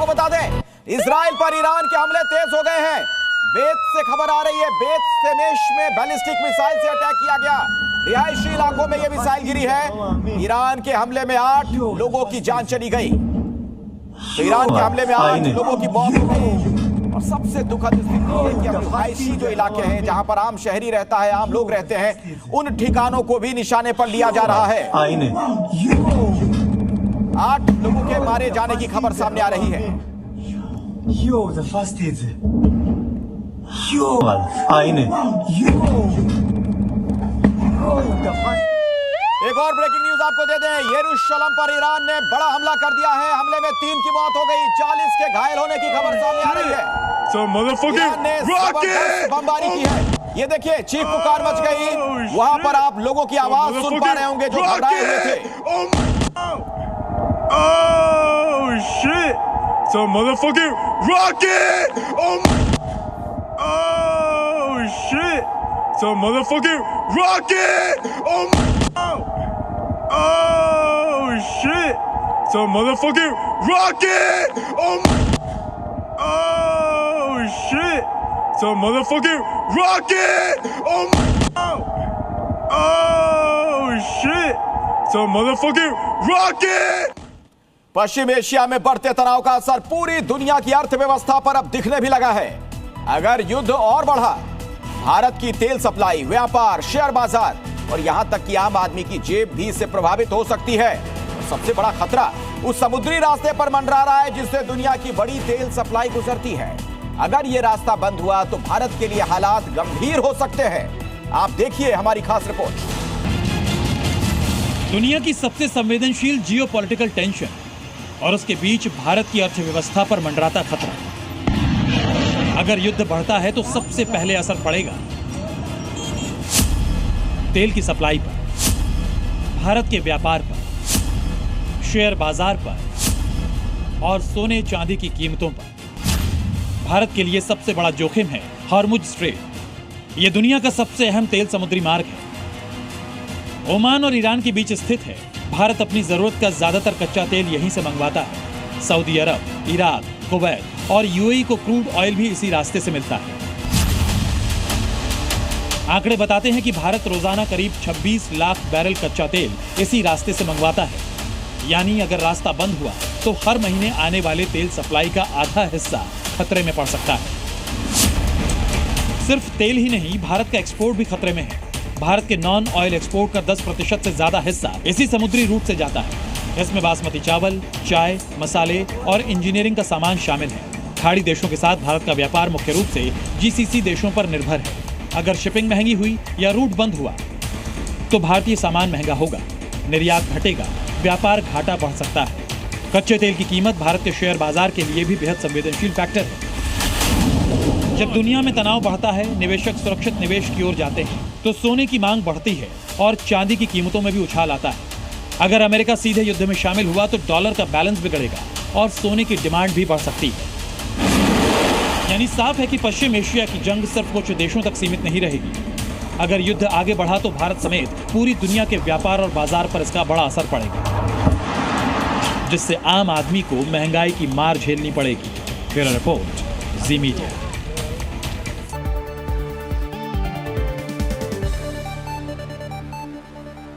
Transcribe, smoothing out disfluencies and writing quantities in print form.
आपको बता दें, इजराइल पर ईरान के हमले तेज हो गए हैं। बेत से खबर आ रही है, बेत शेमेश में बैलिस्टिक मिसाइल से अटैक किया गया। रिहायशी इलाकों में यह मिसाइल गिरी है। ईरान के हमले में 8 लोगों की जान चली गई। तो ईरान के हमले में 8 लोगों की मौत हो गई। और सबसे दुखद स्थिति है कि अब रिहायशी जो इलाके हैं, जहां पर आम शहरी रहता है, आम लोग रहते हैं, उन ठिकानों को भी निशाने पर लिया जा रहा है। 8 लोगों के मारे जाने की खबर सामने आ रही है। एक और ब्रेकिंग न्यूज आपको दे दें, यरूशलेम पर ईरान ने बड़ा हमला कर दिया है। हमले में 3 की मौत हो गई, 40 के घायल होने की खबर सामने आ रही है। ईरान ने जबरदस्त बमबारी की है। ये देखिए, चीख पुकार मच गई। वहां पर आप लोगों की आवाज सुन पा रहे होंगे जो घबराए हुए थे। Oh shit! It's a motherfucking rocket! Oh shit! It's a motherfucking rocket! Oh shit! It's a motherfucking rocket! Oh shit! It's a motherfucking rocket! Oh shit! It's a motherfucking rocket! Paschim Asia में बढ़ते तनाव का असर पूरी दुनिया की अर्थव्यवस्था पर अब दिखने भी लगा है। अगर युद्ध और बढ़ा, भारत की तेल सप्लाई, व्यापार, शेयर बाजार और यहां तक कि आम आदमी की जेब भी इससे प्रभावित हो सकती है। और सबसे बड़ा खतरा उस समुद्री रास्ते पर मंडरा रहा है जिससे दुनिया की बड़ी तेल सप्लाई गुजरती है। अगर यह रास्ता बंद हुआ तो भारत के लिए हालात गंभीर हो सकते हैं। आप देखिए हमारी खास रिपोर्ट। दुनिया की सबसे संवेदनशील जियोपॉलिटिकल टेंशन और उसके बीच भारत की अर्थव्यवस्था पर मंडराता खतरा। अगर युद्ध बढ़ता है तो सबसे पहले असर पड़ेगा तेल की सप्लाई पर, भारत के व्यापार पर, शेयर बाजार पर और सोने चांदी की कीमतों पर। भारत के लिए सबसे बड़ा जोखिम है हॉर्मुज स्ट्रेट। यह दुनिया का सबसे अहम तेल समुद्री मार्ग है। ओमान और ईरान के बीच स्थित है। भारत अपनी जरूरत का ज्यादातर कच्चा तेल यहीं से मंगवाता है। सऊदी अरब, इराक, कुवैत और यूएई को क्रूड ऑयल भी इसी रास्ते से मिलता है। आंकड़े बताते हैं कि भारत रोजाना करीब 26 लाख बैरल कच्चा तेल इसी रास्ते से मंगवाता है। यानी अगर रास्ता बंद हुआ तो हर महीने आने वाले तेल सप्लाई का आधा हिस्सा खतरे में पड़ सकता है। सिर्फ तेल ही नहीं, भारत का एक्सपोर्ट भी खतरे में है। भारत के नॉन ऑयल एक्सपोर्ट का 10% से ज्यादा हिस्सा इसी समुद्री रूट से जाता है। इसमें बासमती चावल, चाय, मसाले और इंजीनियरिंग का सामान शामिल है। खाड़ी देशों के साथ भारत का व्यापार मुख्य रूप से जीसीसी देशों पर निर्भर है। अगर शिपिंग महंगी हुई या रूट बंद हुआ तो भारतीय सामान महंगा होगा, निर्यात घटेगा, व्यापार घाटा बढ़ सकता है। कच्चे तेल की कीमत भारत के शेयर बाजार के लिए भी बेहद संवेदनशील फैक्टर है। जब दुनिया में तनाव बढ़ता है, निवेशक सुरक्षित निवेश की ओर जाते हैं, तो सोने की मांग बढ़ती है और चांदी की कीमतों में भी उछाल आता है। अगर अमेरिका सीधे युद्ध में शामिल हुआ तो डॉलर का बैलेंस बिगड़ेगा और सोने की डिमांड भी बढ़ सकती है। यानी साफ है कि पश्चिम एशिया की जंग सिर्फ कुछ देशों तक सीमित नहीं रहेगी। अगर युद्ध आगे बढ़ा तो भारत समेत पूरी दुनिया के व्यापार और बाजार पर इसका बड़ा असर पड़ेगा, जिससे आम आदमी को महंगाई की मार झेलनी पड़ेगी। ब्यूरो रिपोर्ट, जी मीडिया।